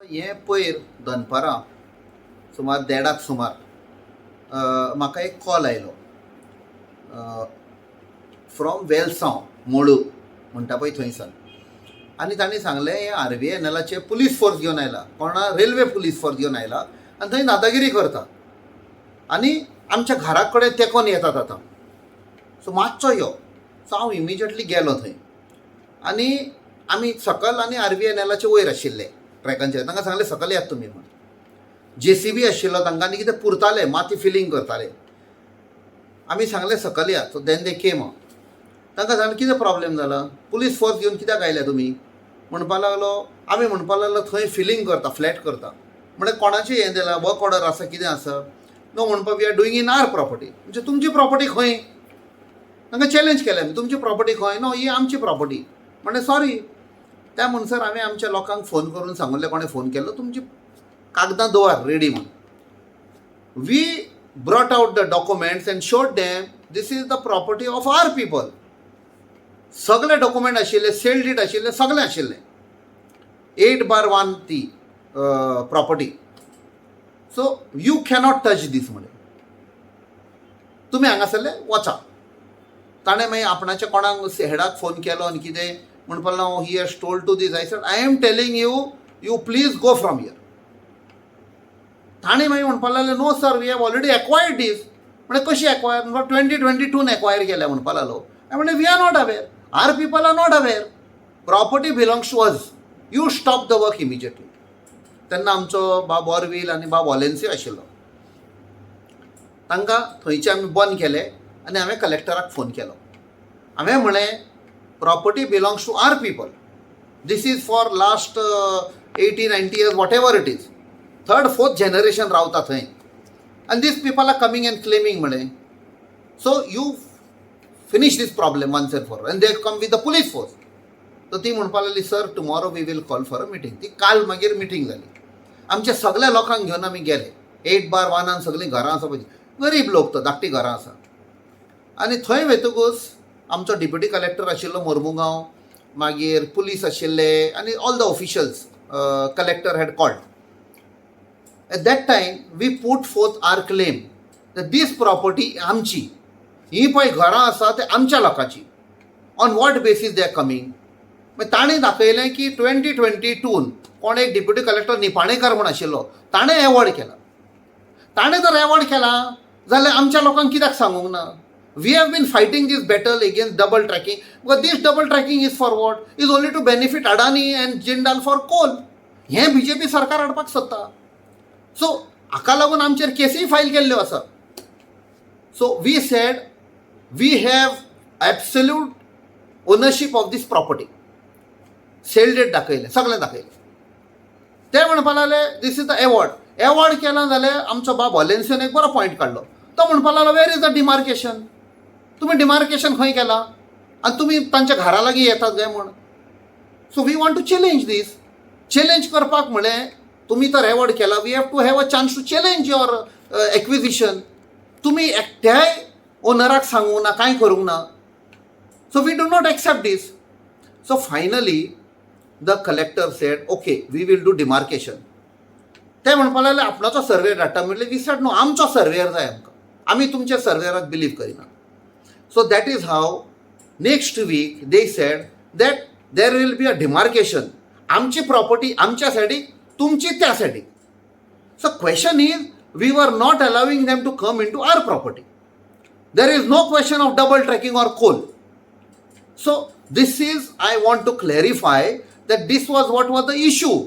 हे पयर दनपारां सुमार 1:30 सुमार म्हाका एक कॉल आयलो फ्रॉम वेलसांव मोळू म्हणटा पळय थंयसान. आनी तांणी सांगलें हे RVNLचे पुलीस फोर्स घेवन आयला, कोणा रेल्वे पुलीस फोर्स घेवन आयला आनी थंय दादागिरी करता आनी आमच्या घरा कडेन तेंकोन येतात आतां. सो मातसो यो. सो हांव इमिजिएटली गेलो थंय आनी आमी सकल आनी RVNLचे वयर आशिल्ले ट्रॅकांचेर. तांकां सांगलें सकल येयात तुमी म्हण. JCB आशिल्लो तांकां आनी कितें पुरताले माती फिलींग करताले. आमी सांगलें सकल या. सो देन दे केम. तांकां सांगलें कितें प्रॉब्लेम जाला, पुलीस फोर्स घेवन कित्याक आयल्या तुमी म्हणपा लागलो. आमी म्हणपा लागलो थंय फिलींग करता, फ्लॅट करता. म्हणजे कोणाचें हें दिलां, वर्क ऑर्डर आसा, कितें आसा. नो म्हणपा we are doing in our property. म्हणजे तुमची प्रॉपर्टी खंय. तांकां चॅलेंज केलें आमी, तुमची प्रॉपर्टी खंय. नो ही आमची प्रॉपर्टी. म्हणजे सॉरी. त्या म्हणसर आमी आमच्या लोकांक फोन करून सांगलें, कोणें फोन केल्लो, तुमची कागदां दवर रेडी म्हणून. We brought out the documents and showed them this is the property of our people. सगळे डॉक्युमेंट आशिल्ले, सेल डीड आशिल्ले, सगळें आशिल्लें. 8/1 ती property. So you cannot touch this म्हणे. तुमी हांगासरले वचा. ताणें मागीर आपणाच्या कोणाक हेडाक फोन केलो आनी कितें म्हणपा लागलो he has told to this. I said I am telling you please go from here. ताणें मागीर म्हणपा लागलें no sir we have already acquired this. म्हणजे कशी एक्वायर म्हणपा 2022 एक्वायर केल्या म्हणपा लागलो. आय म्हणलें we are not aware. Our people are not aware. Property belongs to us. You stop the work immediately. तेन्ना आमचो बाब ऑरवील आनी बाब वॉलेन्सी आशिल्लो. तांकां थंयचे आमी बंद केले आनी हांवें कलेक्टराक फोन केलो. हांवें म्हळें property belongs to our people. This is for last 80-90 years whatever it is. 3rd 4th generation रावता थंय आनी this people are coming and claiming म्हळें. So you finish this problem once and for. And they come with the police force. So ती म्हणपा लागली sir tomorrow we will call for a meeting. ती काल मागीर मिटींग जाली. आमच्या सगळ्या लोकांक घेवन आमी गेले. 8/1 सगळीं घरां आसा पळय, गरीब लोक तो धाकटी घरां आसा. आनी थंय वेतकूच आमचो डिप्युटी कलेक्टर आशिल्लो मोर्मुगांव, मागीर पुलीस आशिल्ले आनी all the officials collector had called. At that time we put forth our claim that this property आमची. ही पळय घरां आसा ते आमच्या लोकांची. On what basis they are coming. मागीर ताणें दाखयलें की 2022 कोण एक डिप्युटी कलेक्टर निपाणेकर म्हण आशिल्लो ताणें एवॉर्ड केला. ताणें जर एवॉर्ड केला जाल्यार आमच्या लोकांक कित्याक सांगूंक ना. We have been fighting this battle against double tracking because this double tracking is for what? Is only to benefit Adani and Jindal for coal. हे BJP सरकार हाडपाक सोदता. सो हाका लागून आमचेर केसी फायल केल्ल्यो आसा. So we said we have absolute ownership of this property. Sale deed दाखयलें, सगळें दाखयलें. ते म्हणपा लागले this is the award. Award केला जाल्यार आमचो बाब वॉलेन्सीन एक बरो पॉयंट काडलो. तो म्हणपा लागलो वेर इज द डिमार्केशन. तुम्ही डिमार्केशन खंय केला आनी तुमी तांच्या घरा लागीं येतात काय म्हण. So we want to challenge this. Challenge करपाक म्हळें तुमी तर एवॉर्ड केला, we have to have a chance to challenge your acquisition. तुमी एकट्याय ओनराक सांगूंक ना, कांय करूंक ना. So we do not accept this. So finally the collector said okay we will do demarcation. ते म्हणपा लागले आपणाचो सर्वे धाडटा. म्हणलें वी सेड नो आमचो सर्वेयर जाय आमकां. आमी तुमच्या सर्वेयराक believe Kareena. So that is how next week they said that there will be a demarcation. आमची प्रॉपर्टी आमच्या सायडीक, तुमची त्या सायडीक. So question is we were not allowing them to come into our property. There is no question of double tracking or coal. So this is I want to clarify that this was what was the issue,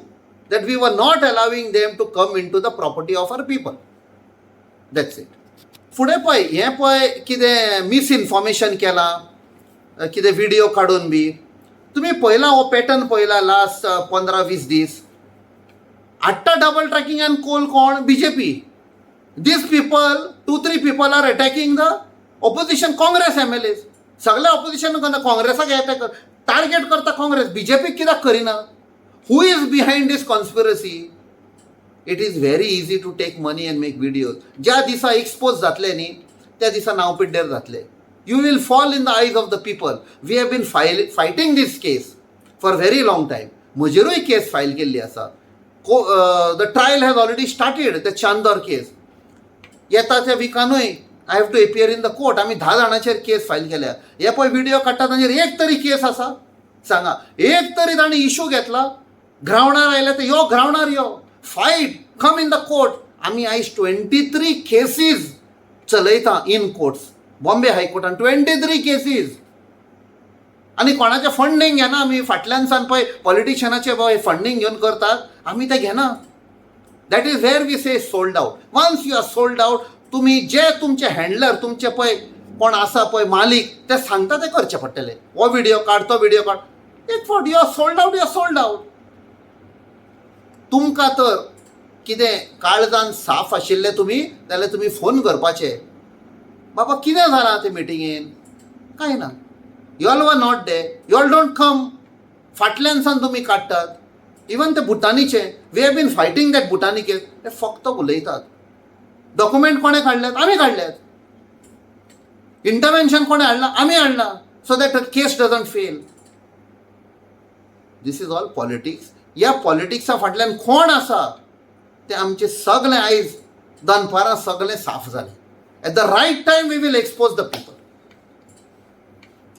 that we were not allowing them to come into the property of our people. That's it. फुडें पळय हें पळय कितें misinformation केलां, कितें video काडून बी. तुमी पळयला हो पॅटर्न पळयला लास्ट 15-20 दीस. हाडटा डबल ट्रॅकिंग एंड कोल कोण? BJP. This people 2-3 people are attacking the opposition Congress MLAs. सगळे ऑपोजिशन काँग्रेसाक येता टार्गेट करता काँग्रेस. BJP कित्याक करिना? Who is behind this conspiracy? It is very easy to take money and make videos. ज्या दिसा expose जातले न्ही त्या दिसा नांव पिड्ड्यार जातले. You will fall in the eyes of the people. We have been fighting this case for very long time. म्हजेरूय केस फायल केल्ली आसा. The trial has already started the Chandor case. येता त्या विकानूय I have to appear in the court. आमी 10 जाणांचेर केस file केल्या. हे पळय व्हिडिओ काडटा तांचेर एक तरी केस आसा? सांगा. एक तरी तांणी इशू घेतला? ग्रावंडार आयले ते यो ग्रावंडार यो, fight, come in the court. आमी आयज 23 केसीस चलयता इन कोर्ट्स. बॉम्बे हायकोर्टान 23 केसीस. आनी कोणाचें फंडींग घेना आमी. फाटल्यान सावन पळय पॉलिटिशियनाचे फंडींग घेवन करतात, आमी ते घेना. That is where we say sold out. Once you are sold out, तुमी जे तुमचे हँडलर, तुमचे पळय कोण आसा पळय मालीक, ते सांगता ते करचे पडटले. हो व्हिडिओ काड, तो व्हिडिओ काड. एक फावट you are sold out, you are sold out. तुमकां तर कितें काळजान साफ आशिल्ले तुमी जाल्यार तुमी फोन करपाचे. बाबा कितें जालां ते मिटिंगेन? कांय ना. You all were not there, you all don't come. फाटल्यान सावन तुमी काडटात. इवन ते भुटानीचे, we have been fighting that Bhutani case, ते फक्त उलयतात. डॉक्युमेंट कोणे काडल्यात? आमी काडल्यात. इंटरव्हेन्शन कोणे हाडलां? आमी हाडलां. So that case doesn't fail. This is all politics. ह्या पॉलिटिक्सा फाटल्यान कोण आसा ते आमचे सगळे आयज दनपारां सगळे साफ जाले. At the right time we will expose the people.